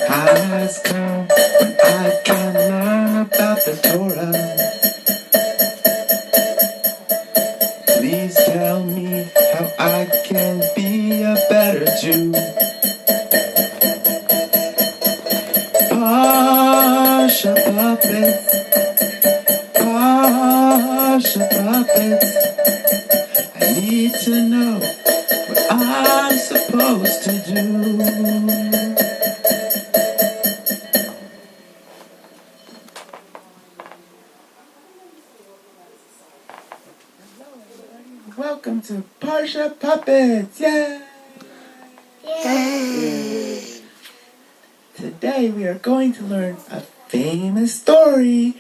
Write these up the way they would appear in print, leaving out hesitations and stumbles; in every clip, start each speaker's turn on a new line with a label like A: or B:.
A: Time has come when I can learn about the Torah. Please tell me how I can be a better Jew. Parsha puppets, Parsha puppets. I need to know what I'm supposed to do. Welcome to Parsha Puppets! Yay! Yay! Today we are going to learn a famous story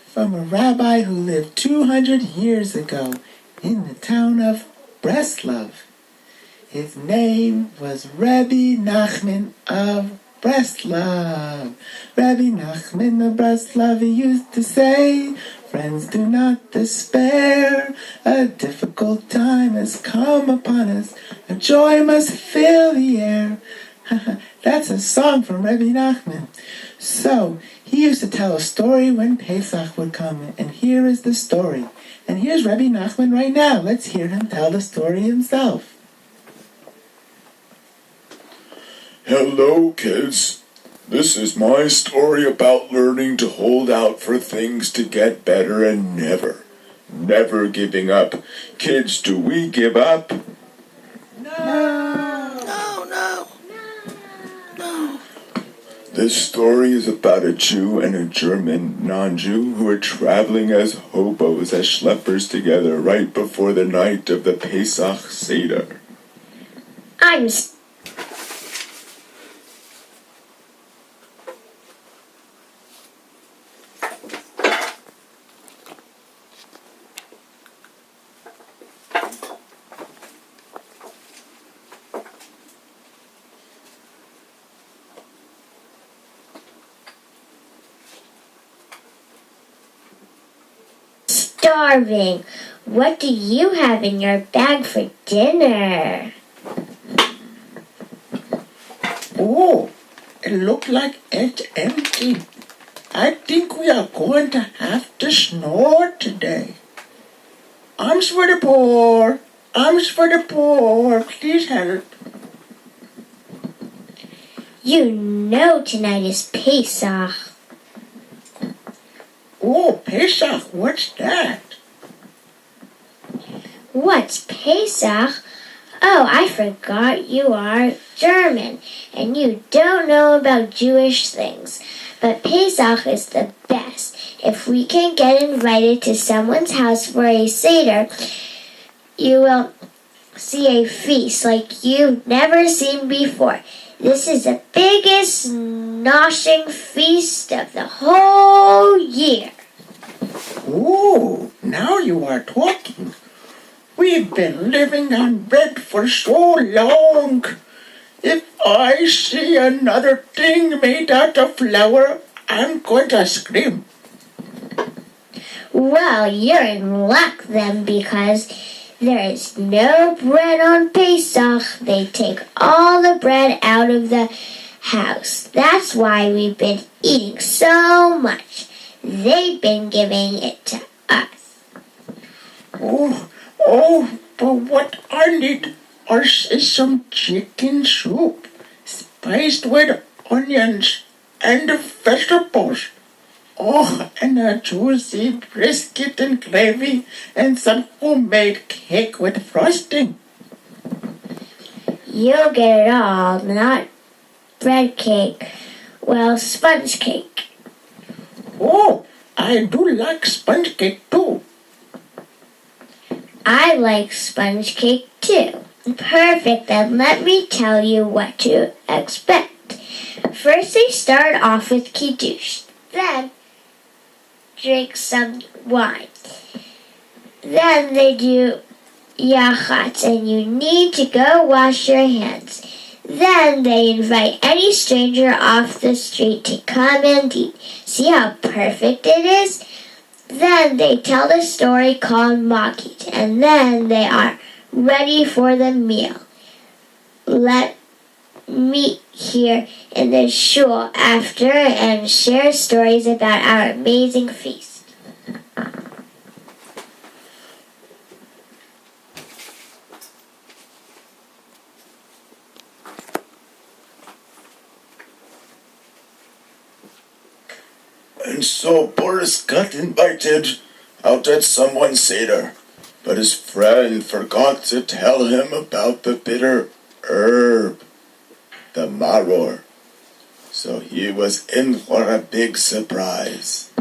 A: from a rabbi who lived 200 years ago in the town of Breslov. His name was Rebbe Nachman of Breslov. Rebbe Nachman of Breslov, he used to say, "Friends, do not despair. A difficult time has come upon us. A joy must fill the air." That's a song from Rebbe Nachman. So, he used to tell a story when Pesach would come, and here is the story. And here's Rebbe Nachman right now. Let's hear him tell the story himself.
B: Hello, kids. This is my story about learning to hold out for things to get better and never giving up. Kids, do we give up?
A: No!
B: This story is about a Jew and a German non-Jew who are traveling as hobos, as schleppers together right before the night of the Pesach Seder.
C: I'm starving. What do you have in your bag for dinner?
A: Oh, it looked like it's empty. I think we are going to have to snore today. Arms for the poor. Arms for the poor. Please help.
C: You know tonight is Pesach.
A: Oh, Pesach, what's that?
C: What's Pesach? Oh, I forgot you are German and you don't know about Jewish things. But Pesach is the best. If we can get invited to someone's house for a Seder, you will see a feast like you've never seen before. This is the biggest noshing feast of the whole year.
A: Oh, now you are talking. We've been living on bread for so long. If I see another thing made out of flour, I'm going to scream.
C: Well, you're in luck then, because there is no bread on Pesach. They take all the bread out of the house. That's why we've been eating so much. They've been giving it to us.
A: Oh, but what I need is some chicken soup, spiced with onions and vegetables. Oh, and a juicy brisket and gravy and some homemade cake with frosting.
C: You'll get it all, not bread cake. Well, sponge cake.
A: Oh, I do like sponge cake too.
C: I like sponge cake too. Perfect, then let me tell you what to expect. First they start off with kiddush, then drink some wine. Then they do yachatz, and you need to go wash your hands. Then they invite any stranger off the street to come and eat. See how perfect it is? Then they tell the story called Maggid, and then they are ready for the meal. Let me hear in the shul after and share stories about our amazing feast.
B: And so Boris got invited out at someone's Seder, but his friend forgot to tell him about the bitter herb, the maror. So he was in for a big surprise.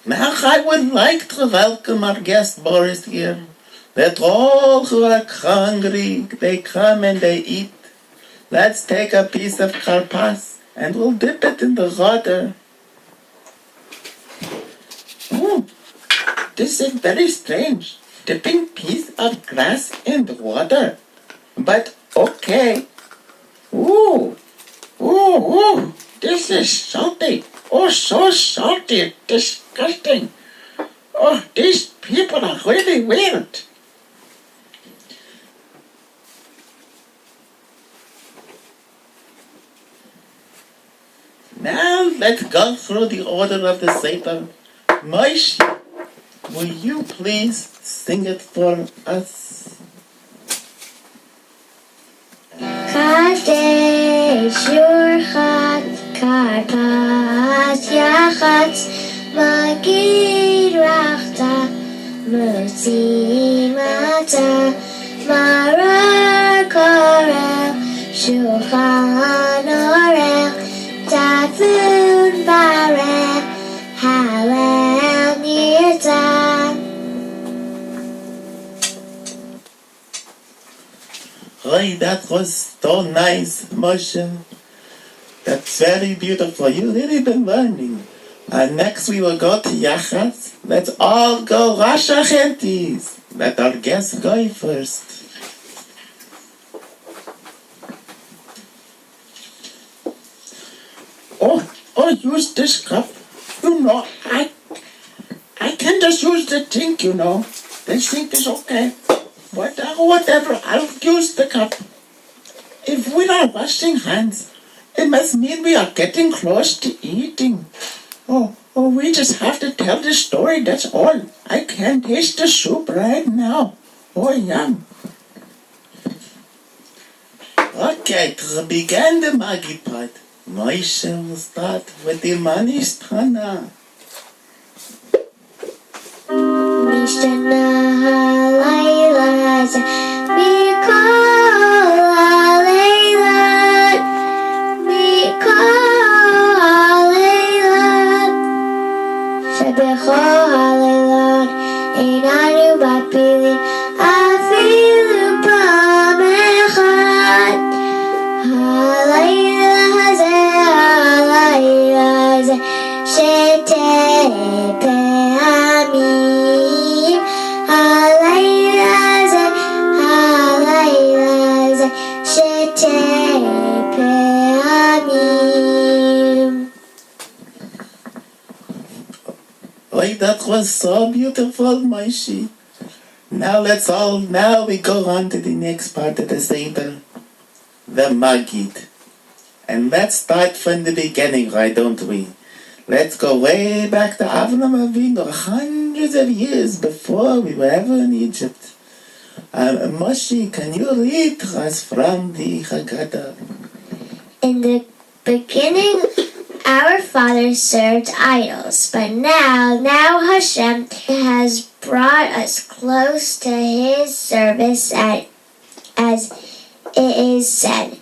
A: Now I would like to welcome our guest Boris here. Let all who are hungry, they come and they eat. Let's take a piece of karpas and we'll dip it in the water. This is very strange, dipping piece of grass in the water. But okay. This is salty. Oh, so salty, disgusting. Oh, these people are really weird. Now let's go through the order of the Seder. Moshe, will you please sing it for us?
C: Kadesh Yurchat Karpas Yachatz Magid Rachta Mutzi Mata Marar Korel Shulchan Orel Tafun Bareh Halel Nirtzah.
A: Hey, that was so nice, Moshe. That's very beautiful. You really been learning. Next we will go to Yachatz. Let's all go Rosh Hashanah. Let our guests go first. Use this cup. You know, I can just use the sink, you know. The sink is okay. Whatever, I'll use the cup. If we are washing hands, it must mean we are getting close to eating. We just have to tell the story, that's all. I can taste the soup right now. Oh, yum. Okay, to begin the Magid part, Moshe will start with the Manish Tana.
C: Mishnah halayla mikol halayla shebechol halayla einanu bapilin afilu pam echad halayla hazeh shetei pe'amim halayla zeh shetei pe'amim.
A: That was so beautiful, Moshe. Now we go on to the next part of the Seder, the Magid. And let's start from the beginning, why don't we? Let's go way back to Avram Avinu, hundreds of years before we were ever in Egypt. Moshe, can you read to us from the Haggadah?
C: In the beginning, our fathers served idols, but now Hashem has brought us close to His service as it is said.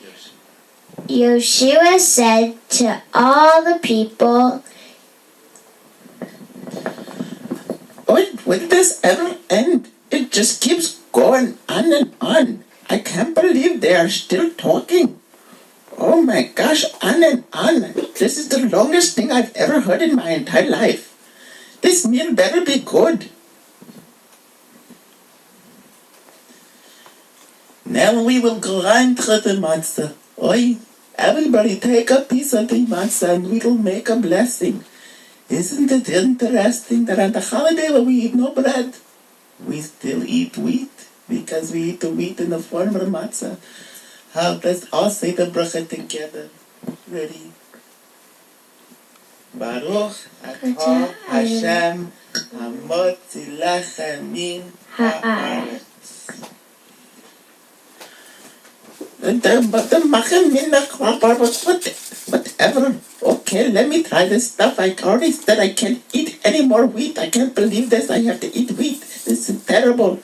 C: Yeshua said to all the people,
A: Will this ever end? It just keeps going on and on. I can't believe they are still talking. Oh my gosh, on and on. This is the longest thing I've ever heard in my entire life. This meal better be good. Now we will grind through the matzah. Everybody take a piece of the matzah and we will make a blessing. Isn't it interesting that on the holiday when we eat no bread, we still eat wheat? because we eat the wheat in the form of the matzah. Let's all say the bracha together. Ready? Baruch atah Hashem hamotzi lechem min ha'aretz. Whatever. Okay, let me try this stuff. I already said I can't eat any more wheat. I can't believe this. I have to eat wheat. This is terrible.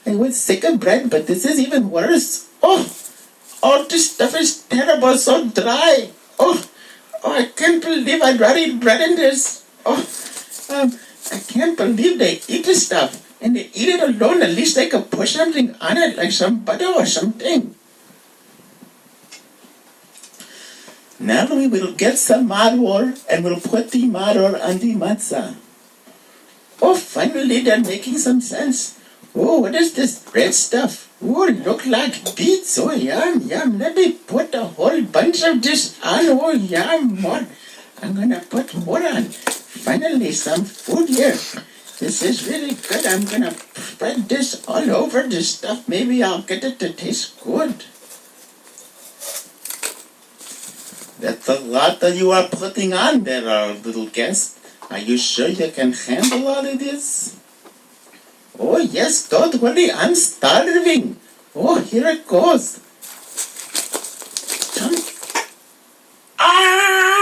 A: I was sick of bread, but this is even worse. Oh, this stuff is terrible, so dry. Oh, I can't believe I'd rather eat bread than this. I can't believe they eat this stuff. And they eat it alone. At least they could put something on it, like some butter or something. Now we will get some maror and we'll put the maror on the matzah. Oh, finally they're making some sense. Oh, what is this red stuff? Oh, look like beets. Oh, yum. Let me put a whole bunch of this on. Oh, yum. More. I'm gonna put more on. Finally, some food here. This is really good. I'm gonna spread this all over this stuff. Maybe I'll get it to taste good. That's a lot that you are putting on there, our little guest. Are you sure you can handle all of this? Oh, yes, don't worry, I'm starving. Oh, here it goes. Come. Ah!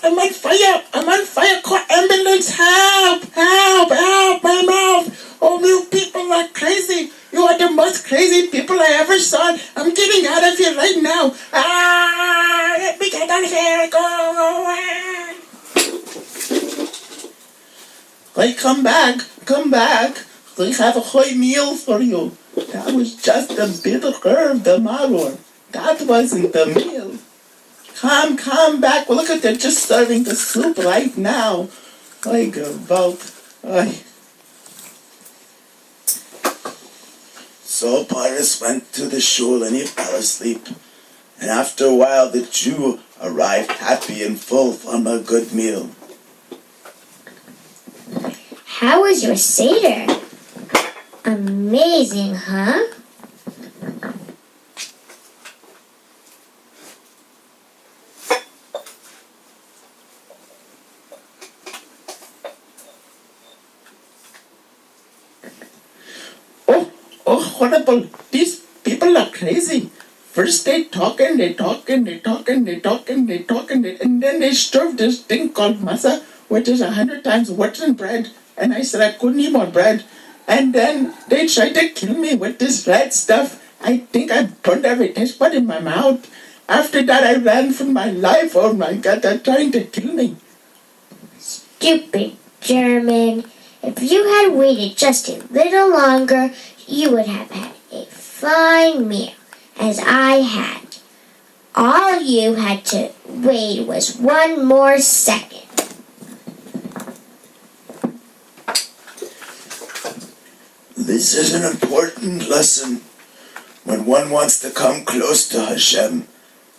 A: I'm on fire. Call ambulance. Help, my mouth. Oh, you people are crazy. You are the most crazy people I ever saw. I'm getting out of here right now. Let me get out of here. Go away. Hey, come back. I have a whole meal for you. That was just a bitter herb, the maror. That wasn't the meal. Come back. Well, look at, they're just serving the soup right now. Oy, gewalt. Oy. So Paris went to the shul and he fell asleep. And after a while the Jew arrived happy and full from a good meal.
C: How was your Seder? Amazing, huh?
A: Oh, horrible. These people are crazy. First they talk, and then they serve this thing called masa, which is 100 times worse than bread. And I said I couldn't eat more bread. And then they tried to kill me with this red stuff. I think I burned every taste bud in my mouth. After that I ran for my life. Oh my God, they're trying to kill me.
C: Stupid German. If you had waited just a little longer, you would have had a fine meal, as I had. All you had to wait was one more second.
B: This is an important lesson. When one wants to come close to Hashem,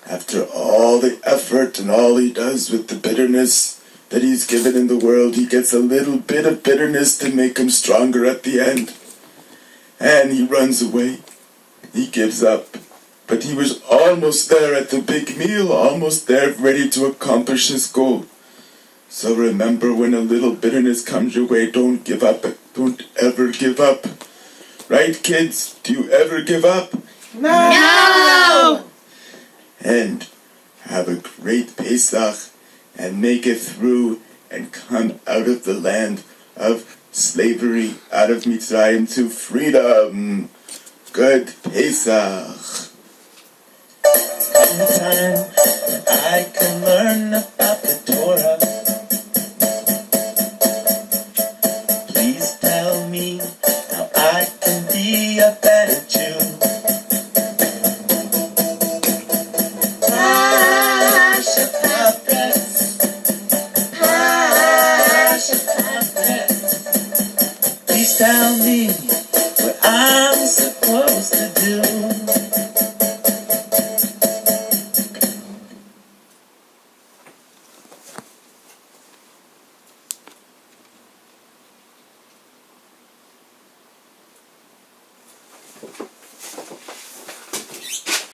B: after all the effort and all he does with the bitterness that he's given in the world, he gets a little bit of bitterness to make him stronger at the end. And he runs away. He gives up. But he was almost there at the big meal, almost there ready to accomplish his goal. So remember, when a little bitterness comes your way, don't give up. Don't ever give up. Right, kids? Do you ever give up?
C: No!
B: And have a great Pesach and make it through and come out of the land of slavery, out of Mitzrayim to freedom. Good Pesach.
A: Anytime that I can learn about the Torah, please tell me how I can be a better Jew. Parsha puppets. Please tell me what I'm supposed